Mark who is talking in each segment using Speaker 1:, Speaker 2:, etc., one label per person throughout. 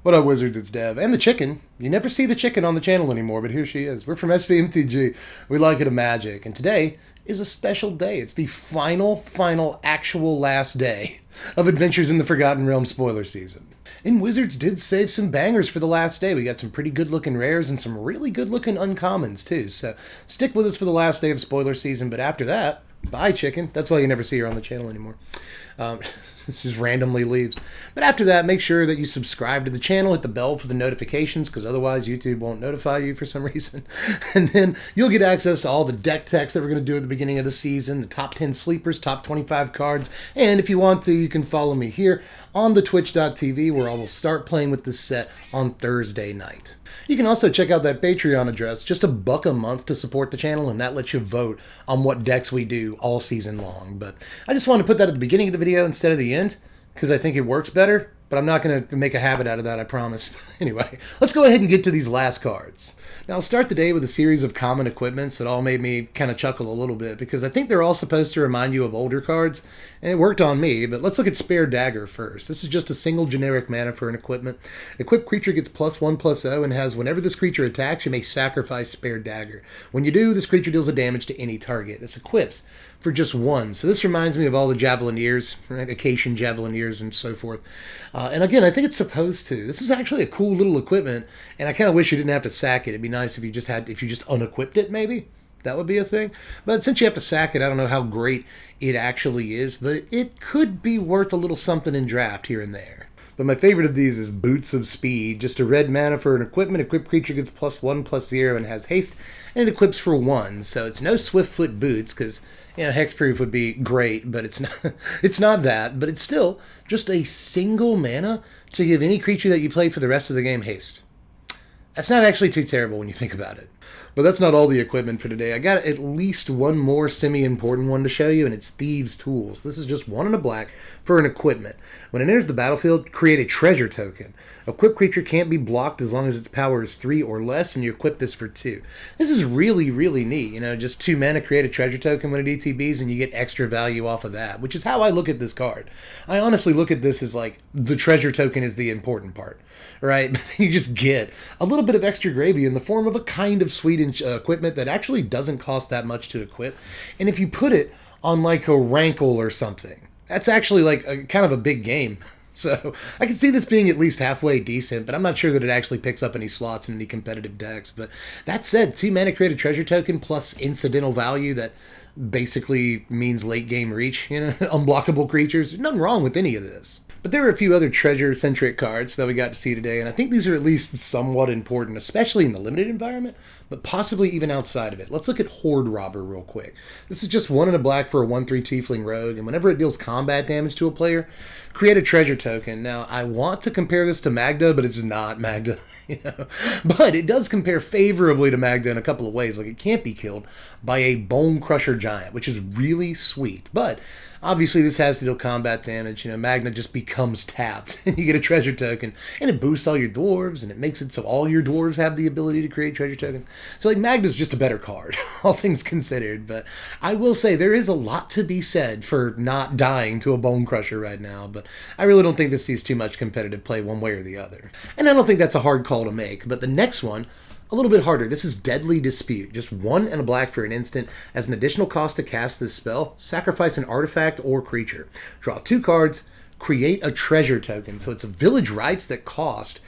Speaker 1: What up, Wizards? It's Dev. And the chicken. You never see the chicken on the channel anymore, but here she is. We're from Mtg. We like it a magic. And today is a special day. It's the final, actual last day of Adventures in the Forgotten Realms spoiler season. And Wizards did save some bangers for the last day. We got some pretty good-looking rares and some really good-looking uncommons, too. So stick with us for the last day of spoiler season. But after that, bye, chicken. That's why you never see her on the channel anymore. Just randomly leaves. But after that, make sure that you subscribe to the channel, hit the bell for the notifications, because otherwise YouTube won't notify you for some reason. And then you'll get access to all the deck techs that we're going to do at the beginning of the season, the top 10 sleepers, top 25 cards. And if you want to, you can follow me here on the twitch.tv, where I will start playing with this set on Thursday night. You can also check out that Patreon address, just $1 a month to support the channel, and that lets you vote on what decks we do all season long. But I just wanted to put that at the beginning of the video instead of the end, because I think it works better, but I'm not going to make a habit out of that, I promise. Anyway, let's go ahead and get to these last cards. Now, I'll start the day with a series of common equipments that all made me kind of chuckle a little bit, because I think they're all supposed to remind you of older cards, and it worked on me. But let's look at Spare Dagger first. This is just a single generic mana for an equipment. Equipped creature gets +1/+0 and has, whenever this creature attacks, you may sacrifice Spare Dagger. When you do, this creature deals a damage to any target. This equips for just one. So this reminds me of all the Javelineers, right? Acacian Javelineers and so forth. And again, I think it's supposed to. This is actually a cool little equipment, and I kind of wish you didn't have to sack it. It'd be nice if you just unequipped it, maybe. That would be a thing. But since you have to sack it, I don't know how great it actually is, but it could be worth a little something in draft here and there. But my favorite of these is Boots of Speed. Just a red mana for an equipment. Equipped creature gets +1/+0 and has haste, and it equips for 1. So it's no Swiftfoot Boots, because hexproof would be great, but it's not. It's not that. But it's still just a single mana to give any creature that you play for the rest of the game haste. That's not actually too terrible when you think about it. But that's not all the equipment for today. I got at least one more semi-important one to show you, and it's Thieves Tools. This is just 1 and a black for an equipment. When it enters the battlefield, create a treasure token. Equipped creature can't be blocked as long as its power is 3 or less, and you equip this for 2. This is really neat. Just 2 mana, create a treasure token when it ETBs, and you get extra value off of that, which is how I look at this card. I honestly look at this as like the treasure token is the important part, right? You just get a little bit of extra gravy in the form of a kind of sweet equipment that actually doesn't cost that much to equip. And if you put it on like a rankle or something, that's actually like a kind of a big game. So I can see this being at least halfway decent, but I'm not sure that it actually picks up any slots in any competitive decks. But that said, 2 mana, create a treasure token plus incidental value that basically means late game reach, unblockable creatures. There's nothing wrong with any of this. But there are a few other treasure-centric cards that we got to see today, and I think these are at least somewhat important, especially in the limited environment, but possibly even outside of it. Let's look at Horde Robber real quick. This is just 1 and a black for a 1/3 Tiefling Rogue, and whenever it deals combat damage to a player, create a treasure token. Now, I want to compare this to Magda, but it's not Magda. But it does compare favorably to Magda in a couple of ways. Like, it can't be killed by a Bone Crusher Giant, which is really sweet. But obviously this has to deal combat damage. Magna just becomes tapped, and you get a treasure token, and it boosts all your dwarves, and it makes it so all your dwarves have the ability to create treasure tokens. So like Magna's just a better card, all things considered. But I will say there is a lot to be said for not dying to a Bone Crusher right now, but I really don't think this sees too much competitive play one way or the other. And I don't think that's a hard call to make. But the next one, a little bit harder. This is Deadly Dispute. Just 1 and a black for an instant. As an additional cost to cast this spell, sacrifice an artifact or creature. Draw 2 cards, create a treasure token. So it's a Village Rites that cost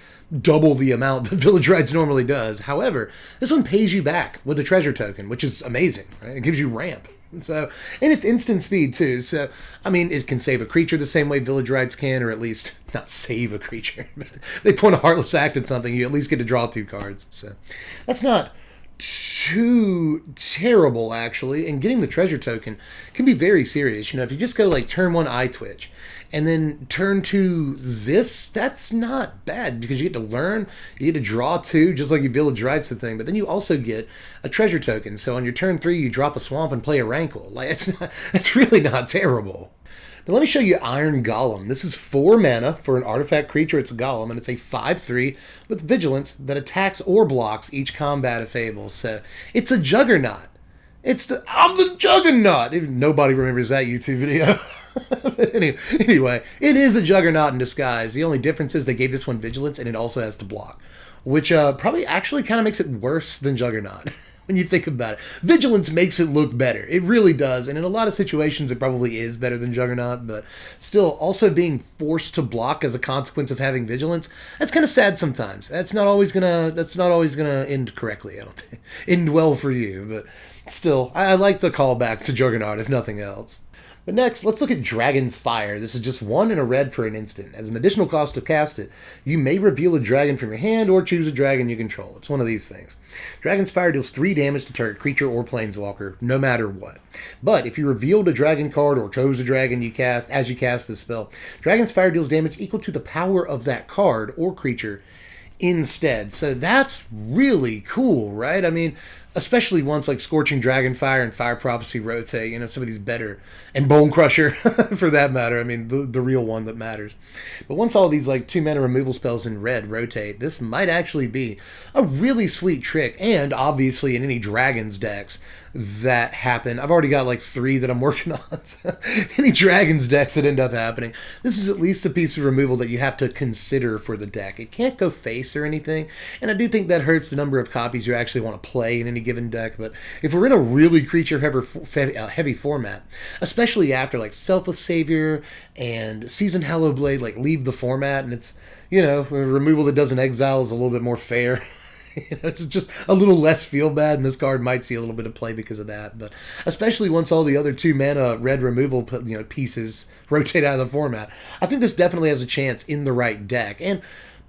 Speaker 1: double the amount that Village Rites normally does. However, this one pays you back with a treasure token, which is amazing, right? It gives you ramp. So, and it's instant speed too. So, I mean, it can save a creature the same way Village Rites can, or at least not save a creature. But they point a Heartless Act at something, you at least get to draw 2 cards. So, that's not too terrible, actually. And getting the treasure token can be very serious. If you just go like turn 1 Eye Twitch, and then turn 2 this, that's not bad, because you get to learn, you get to draw 2, just like you Village Rites the thing, but then you also get a treasure token. So on your turn 3, you drop a swamp and play a rankle. Like, it's really not terrible. Now let me show you Iron Golem. This is 4 mana for an artifact creature. It's a golem, and it's a 5/3 with vigilance that attacks or blocks each combat of Fable. So it's a juggernaut. I'm the Juggernaut. Nobody remembers that YouTube video. Anyway, it is a Juggernaut in disguise. The only difference is they gave this one Vigilance, and it also has to block, which probably actually kind of makes it worse than Juggernaut. When you think about it, Vigilance makes it look better. It really does, and in a lot of situations, it probably is better than Juggernaut. But still, also being forced to block as a consequence of having Vigilance, that's kind of sad sometimes. That's not always gonna end correctly. I don't think end well for you, but still, I like the callback to Juggernaut if nothing else. But next, let's look at Dragon's Fire. This is just 1 and a red for an instant. As an additional cost to cast it, you may reveal a dragon from your hand or choose a dragon you control. It's one of these things. Dragon's Fire deals 3 damage to target creature or planeswalker, no matter what. But if you revealed a dragon card or chose a dragon you cast as you cast this spell, Dragon's Fire deals damage equal to the power of that card or creature instead. So that's really cool, right? I mean, especially once like Scorching Dragonfire and Fire Prophecy rotate, you know, some of these better, and Bone Crusher for that matter. I mean, the real one that matters. But once all these like 2 mana removal spells in red rotate, this might actually be a really sweet trick. And obviously in any Dragons decks that happen, I've already got like 3 that I'm working on. So any Dragons decks that end up happening, this is at least a piece of removal that you have to consider for the deck. It can't go face or anything, and I do think that hurts the number of copies you actually want to play in any given deck. But if we're in a really creature heavy format, especially after like Selfless Savior and Seasoned Hallowblade like leave the format, and it's, you know, a removal that doesn't exile is a little bit more fair. You know, it's just a little less feel bad, and this card might see a little bit of play because of that. But especially once all the other 2 mana red removal, you know, pieces rotate out of the format, I think this definitely has a chance in the right deck. And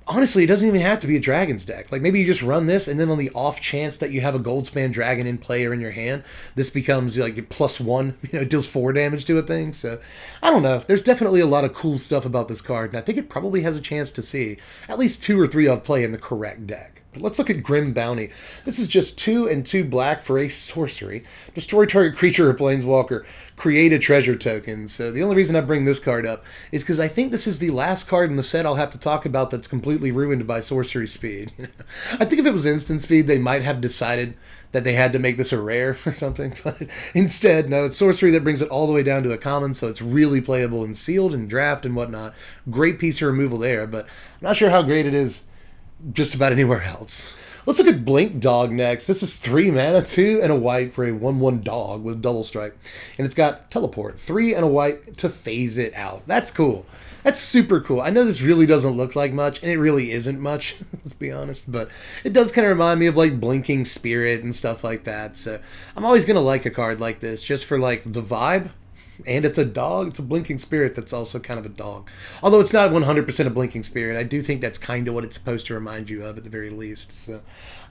Speaker 1: honestly, it doesn't even have to be a Dragons deck. Like, maybe you just run this, and then on the off chance that you have a Goldspan Dragon in play or in your hand, this becomes like +1. You know, it deals 4 damage to a thing. So, I don't know. There's definitely a lot of cool stuff about this card, and I think it probably has a chance to see at least 2 or 3 of play in the correct deck. But let's look at Grim Bounty. This is just 2 and 2 black for a sorcery. Destroy target creature or planeswalker. Create a treasure token. So the only reason I bring this card up is because I think this is the last card in the set I'll have to talk about that's completely ruined by sorcery speed. I think if it was instant speed, they might have decided that they had to make this a rare or something. But instead, no, it's sorcery that brings it all the way down to a common, so it's really playable in sealed and draft and whatnot. Great piece of removal there, but I'm not sure how great it is just about anywhere else. Let's look at Blink Dog next. This is 3 mana, 2 and a white for a 1/1 dog with double strike. And it's got teleport, 3 and a white to phase it out. That's cool. That's super cool. I know this really doesn't look like much, and it really isn't much, let's be honest, but it does kind of remind me of like Blinking Spirit and stuff like that. So I'm always going to like a card like this just for like the vibe. And it's a dog. It's a Blinking Spirit that's also kind of a dog. Although it's not 100% a Blinking Spirit, I do think that's kind of what it's supposed to remind you of at the very least. So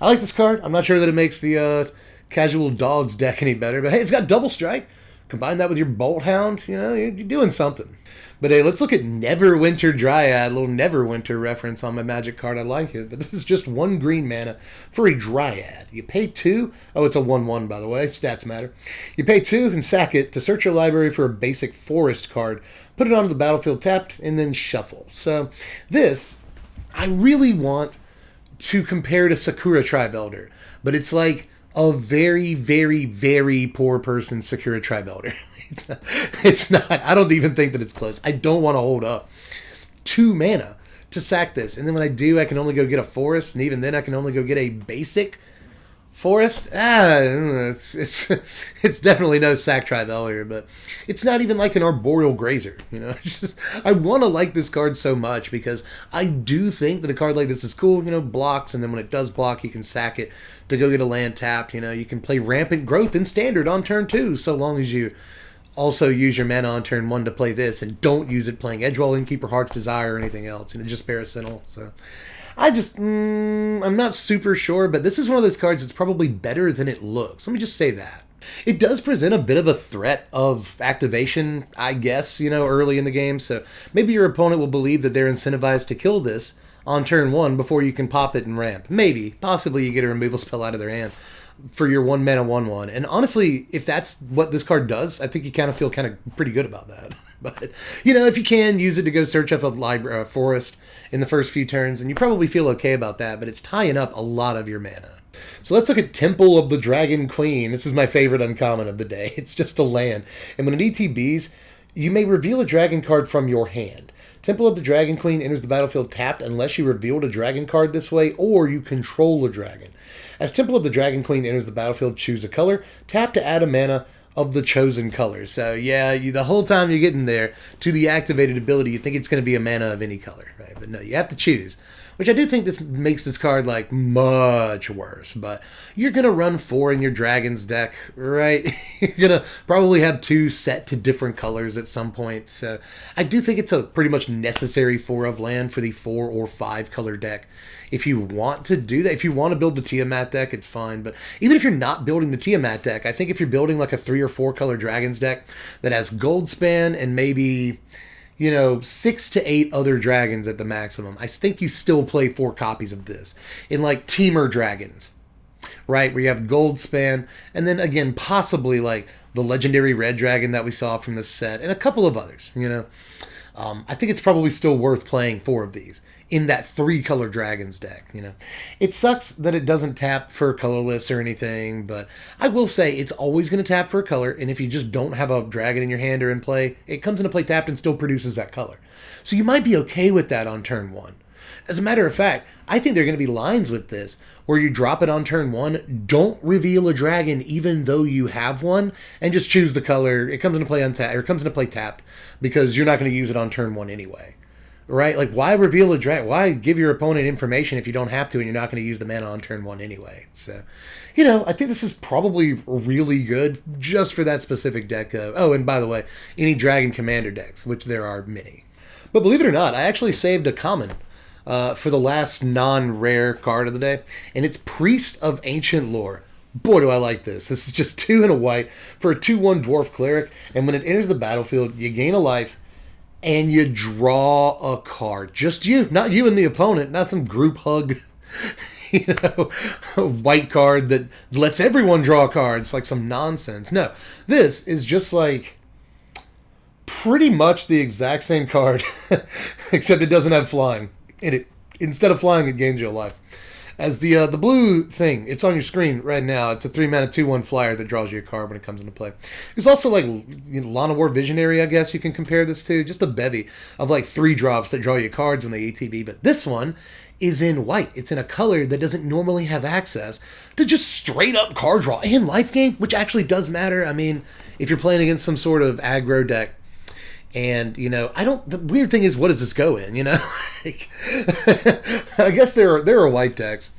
Speaker 1: I like this card. I'm not sure that it makes the casual dogs deck any better, but hey, it's got double strike. Combine that with your Bolt Hound, you know, you're doing something. But hey, let's look at Neverwinter Dryad, a little Neverwinter reference on my Magic card. I like it, but this is just 1 green mana for a Dryad. You pay 2. Oh, it's a 1/1, by the way. Stats matter. You pay 2 and sack it to search your library for a basic forest card, put it onto the battlefield tapped, and then shuffle. So this, I really want to compare to Sakura Tribe Elder, but it's like a very, very, very poor person's Sakura Tribe Elder. It's not. I don't even think that it's close. I don't want to hold up 2 mana to sack this. And then when I do, I can only go get a forest. And even then, I can only go get a basic forest. It's definitely no sack tribe Elder, but it's not even like an arboreal grazer. You know, it's just, I want to like this card so much because I do think that a card like this is cool. You know, blocks, and then when it does block, you can sack it to go get a land tapped. You know, you can play Rampant Growth in Standard on turn 2, so long as you also use your mana on turn 1 to play this, and don't use it playing Edgewall, Innkeeper, Heart's Desire, or anything else. You know, just Parasentinel. So I'm not super sure, but this is one of those cards that's probably better than it looks. Let me just say that. It does present a bit of a threat of activation, I guess, you know, early in the game. So maybe your opponent will believe that they're incentivized to kill this on turn 1 before you can pop it and ramp. Maybe. Possibly you get a removal spell out of their hand for your 1 mana 1/1. And honestly, if that's what this card does, I think you kind of feel kind of pretty good about that. But, you know, if you can use it to go search up a forest in the first few turns, then you probably feel okay about that, but it's tying up a lot of your mana. So let's look at Temple of the Dragon Queen. This is my favorite uncommon of the day. It's just a land. And when it ETBs, you may reveal a dragon card from your hand. Temple of the Dragon Queen enters the battlefield tapped unless you revealed a dragon card this way or you control a dragon. As Temple of the Dragon Queen enters the battlefield, choose a color. Tap to add a mana of the chosen color. So yeah, the whole time you're getting there to the activated ability, you think it's going to be a mana of any color, right? But no, you have to choose. Which I do think this makes this card, like, much worse. But you're going to run 4 in your Dragon's deck, right? You're going to probably have 2 set to different colors at some point. So I do think it's a pretty much necessary 4 of land for the 4 or 5 color deck. If you want to do that, if you want to build the Tiamat deck, it's fine. But even if you're not building the Tiamat deck, I think if you're building like a 3 or 4 color Dragon's deck that has Goldspan and maybe, 6 to 8 other dragons at the maximum, I think you still play 4 copies of this in like Teamer Dragons, right? Where you have Goldspan, and then again, possibly like the legendary red dragon that we saw from this set, and a couple of others, I think it's probably still worth playing 4 of these in that 3 color dragons deck. It sucks that it doesn't tap for colorless or anything, but I will say it's always going to tap for a color, and if you just don't have a dragon in your hand or in play, it comes into play tapped and still produces that color. So you might be okay with that on turn 1. As a matter of fact, I think there are going to be lines with this where you drop it on turn 1, don't reveal a dragon even though you have one, and just choose the color. It comes into play untapped, or it comes into play tapped, because you're not going to use it on turn 1 anyway. Right? Like, why reveal a dragon? Why give your opponent information if you don't have to and you're not going to use the mana on turn 1 anyway? So, I think this is probably really good just for that specific deck. Oh, and by the way, any Dragon Commander decks, which there are many. But believe it or not, I actually saved a common for the last non-rare card of the day, and it's Priest of Ancient Lore. Boy, do I like this. This is just 2 and a white for a 2/1 Dwarf Cleric, and when it enters the battlefield, you gain a life, and you draw a card. Just you, not you and the opponent, not some group hug, a white card that lets everyone draw cards, like some nonsense. No, this is just like pretty much the exact same card, except it doesn't have flying. Instead of flying, it gains you a life. As the blue thing, it's on your screen right now. It's a 3-mana 2/1 flyer that draws you a card when it comes into play. There's also like Lana War Visionary, I guess you can compare this to. Just a bevy of like 3 drops that draw you cards when they ATB. But this one is in white. It's in a color that doesn't normally have access to just straight up card draw and life gain, which actually does matter. I mean, if you're playing against some sort of aggro deck, and, the weird thing is, what does this go in, Like, I guess there are white decks,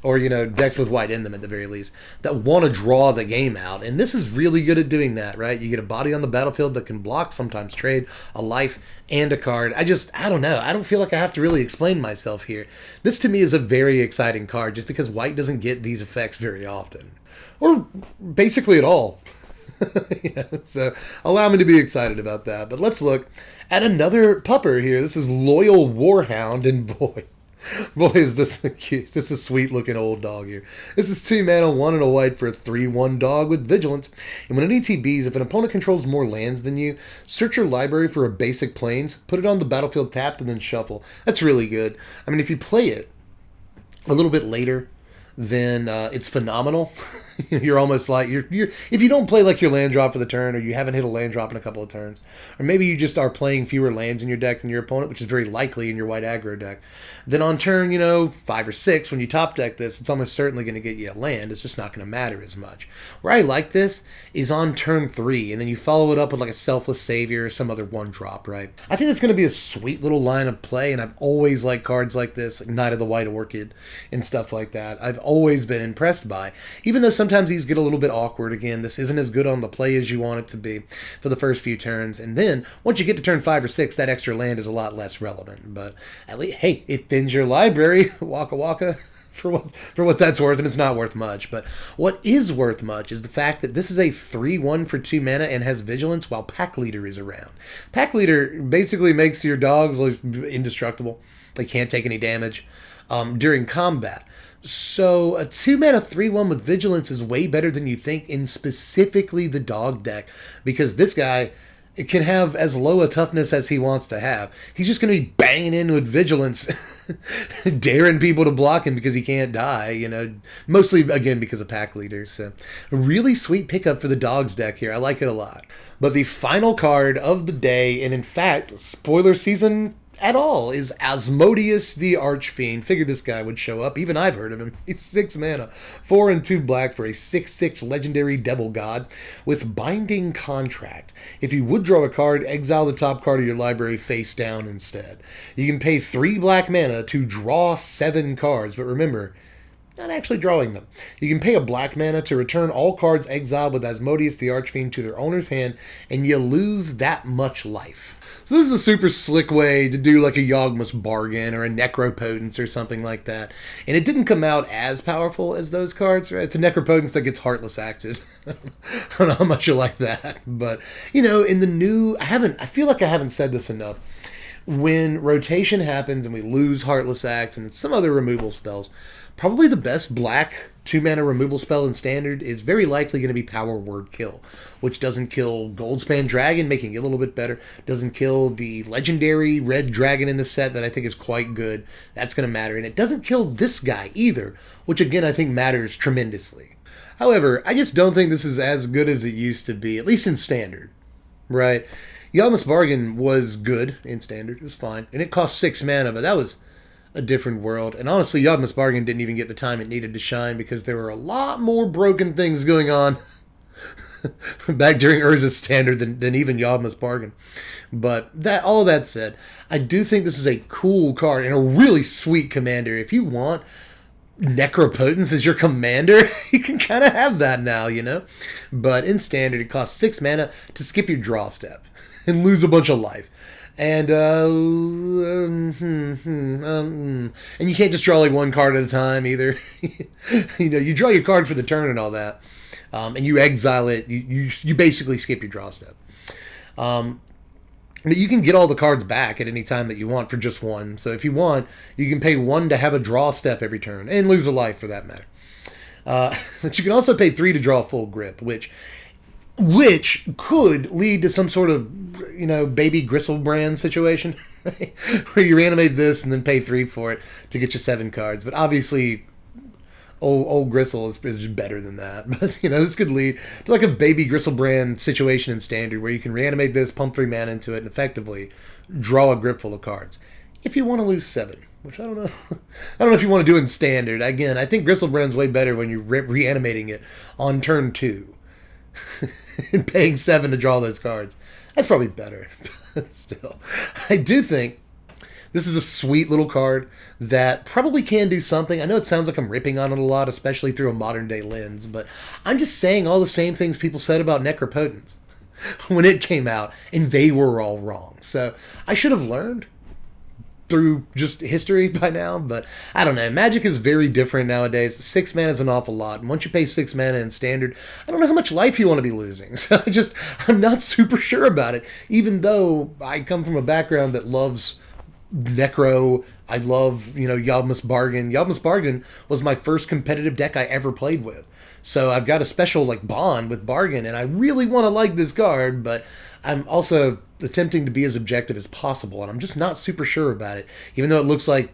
Speaker 1: or, decks with white in them at the very least, that want to draw the game out. And this is really good at doing that, right? You get a body on the battlefield that can block, sometimes trade, a life, and a card. I don't know. I don't feel like I have to really explain myself here. This, to me, is a very exciting card, just because white doesn't get these effects very often. Or basically at all. So allow me to be excited about that. But let's look at another pupper here. This is Loyal Warhound, and boy is this cute. This is a sweet looking old dog here. This is 2 mana, 1 and a white for a 3/1 dog with Vigilance. And when it ETBs, if an opponent controls more lands than you, search your library for a basic plains, put it on the battlefield tapped, and then shuffle. That's really good. I mean, if you play it a little bit later, then it's phenomenal. You're almost like you're if you don't play like your land drop for the turn, or you haven't hit a land drop in a couple of turns, or maybe you just are playing fewer lands in your deck than your opponent, which is very likely in your white aggro deck, then on turn 5 or 6, when you top deck this, it's almost certainly going to get you a land. It's just not going to matter as much. Where I like this is on turn 3, and then you follow it up with like a Selfless Savior or some other 1-drop, right? I think it's going to be a sweet little line of play, and I've always liked cards like this, like Knight of the White Orchid and stuff like that. I've always been impressed by, even though sometimes these get a little bit awkward. Again, this isn't as good on the play as you want it to be for the first few turns, and then once you get to turn 5 or 6, that extra land is a lot less relevant. But at least, hey, it thins your library, waka waka, for what that's worth, and it's not worth much. But what is worth much is the fact that this is a 3/1 for 2 mana and has Vigilance while Pack Leader is around. Pack Leader basically makes your dogs indestructible. They can't take any damage during combat. So a 2 mana 3/1 with Vigilance is way better than you think in specifically the dog deck, because this guy, It can have as low a toughness as he wants to have. He's just going to be banging in with vigilance, daring people to block him because he can't die, you know, mostly, again, because of pack leaders. So, a really sweet pickup for the Dogs deck here. I like it a lot. But the final card of the day, and in fact, spoiler season at all, is Asmodeus the Archfiend. Figured this guy would show up. Even I've heard of him. He's 6 mana, 4 and 2 black for a 6/6 legendary devil god with Binding Contract. If you would draw a card, exile the top card of your library face down instead. You can pay 3 black mana to draw 7 cards, but remember, not actually drawing them. You can pay a black mana to return all cards exiled with Asmodeus the Archfiend to their owner's hand, and you lose that much life. So this is a super slick way to do like a Yawgmoth's Bargain or a Necropotence or something like that. And it didn't come out as powerful as those cards, right? It's a Necropotence that gets Heartless acted. I don't know how much you like that. But, you know, in the new... I feel like I haven't said this enough. When rotation happens and we lose Heartless Act and some other removal spells, probably the best black 2-mana removal spell in Standard is very likely going to be Power Word Kill, which doesn't kill Goldspan Dragon, making it a little bit better. Doesn't kill the legendary red dragon in the set that I think is quite good. That's going to matter. And it doesn't kill this guy either, which again I think matters tremendously. However, I just don't think this is as good as it used to be, at least in Standard, right? Yawgmoth's Bargain was good in Standard. It was fine. And it cost 6 mana, but that was a different world. And honestly, Yawgmoth's Bargain didn't even get the time it needed to shine because there were a lot more broken things going on back during Urza's Standard than even Yawgmoth's Bargain. But all that said, I do think this is a cool card and a really sweet commander. If you want Necropotence as your commander, you can kind of have that now, you know? But in Standard, it costs 6 mana to skip your draw step and lose a bunch of life. And and you can't just draw like one card at a time either. You know, you draw your card for the turn and all that, and you exile it. You basically skip your draw step. But you can get all the cards back at any time that you want for just one. So if you want, you can pay 1 to have a draw step every turn and lose a life for that matter. But you can also pay 3 to draw full grip, which could lead to some sort of, you know, baby Griselbrand situation, right? Where you reanimate this and then pay 3 for it to get you 7 cards. But obviously, old Grisel is better than that. But, you know, this could lead to like a baby Griselbrand situation in Standard where you can reanimate this, pump 3 mana into it, and effectively draw a grip full of cards. If you want to lose 7, which I don't know. I don't know if you want to do it in Standard. Again, I think Griselbrand's way better when you're reanimating it on turn 2. And paying 7 to draw those cards. That's probably better. But still, I do think this is a sweet little card that probably can do something. I know it sounds like I'm ripping on it a lot, especially through a modern day lens, but I'm just saying all the same things people said about Necropotence when it came out, and they were all wrong. So I should have learned through just history by now, but I don't know. Magic is very different nowadays. 6 mana is an awful lot, and once you pay 6 mana in Standard, I don't know how much life you want to be losing. So I'm not super sure about it, even though I come from a background that loves Necro. I love, you know, Yawgmoth's Bargain. Yawgmoth's Bargain was my first competitive deck I ever played with. So I've got a special like bond with Bargain, and I really want to like this card, but I'm also attempting to be as objective as possible, and I'm just not super sure about it. Even though it looks like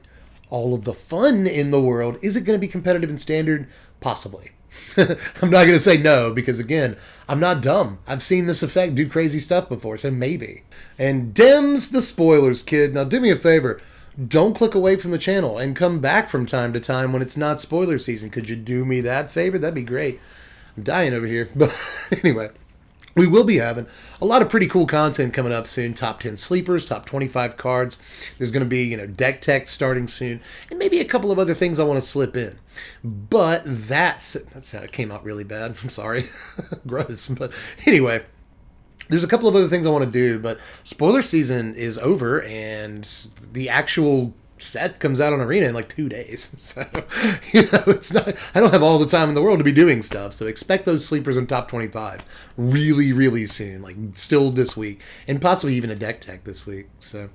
Speaker 1: all of the fun in the world, is it going to be competitive in Standard? Possibly. I'm not going to say no, because again, I'm not dumb. I've seen this effect do crazy stuff before, so maybe. And Dems the spoilers, kid. Now do me a favor. Don't click away from the channel and come back from time to time when it's not spoiler season. Could you do me that favor? That'd be great. I'm dying over here. But anyway, we will be having a lot of pretty cool content coming up soon. Top 10 sleepers, top 25 cards. There's going to be, you know, deck techs starting soon, and maybe a couple of other things I want to slip in. But that came out really bad. I'm sorry. Gross. But anyway, there's a couple of other things I want to do, but spoiler season is over, and the actual set comes out on Arena in like 2 days. So, you know, it's not, I don't have all the time in the world to be doing stuff. So expect those sleepers in top 25 really, really soon, like still this week, and possibly even a deck tech this week. So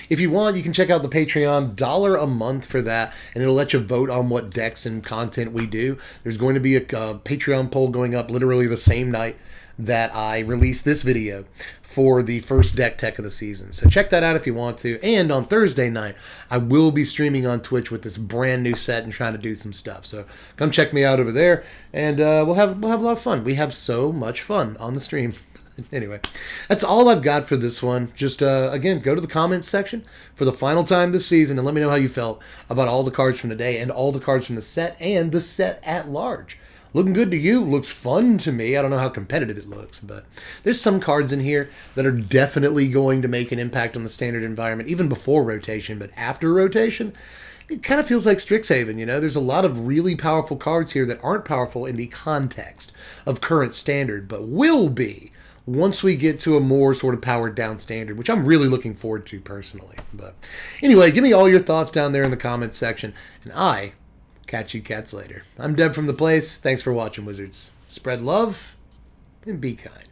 Speaker 1: if you want, you can check out the Patreon, $1 a month for that, and it'll let you vote on what decks and content we do. There's going to be a Patreon poll going up literally the same night that I released this video for the first deck tech of the season. So check that out if you want to. And on Thursday night, I will be streaming on Twitch with this brand new set and trying to do some stuff. So come check me out over there, and we'll have a lot of fun. We have so much fun on the stream. Anyway, that's all I've got for this one. Just, again, go to the comments section for the final time this season and let me know how you felt about all the cards from today and all the cards from the set and the set at large. Looking good to you? Looks fun to me. I don't know how competitive it looks, but there's some cards in here that are definitely going to make an impact on the standard environment, even before rotation, but after rotation, it kind of feels like Strixhaven, you know? There's a lot of really powerful cards here that aren't powerful in the context of current standard, but will be once we get to a more sort of powered down standard, which I'm really looking forward to personally. But anyway, give me all your thoughts down there in the comments section, and I catch you cats later. I'm Deb from The Place. Thanks for watching, Wizards. Spread love and be kind.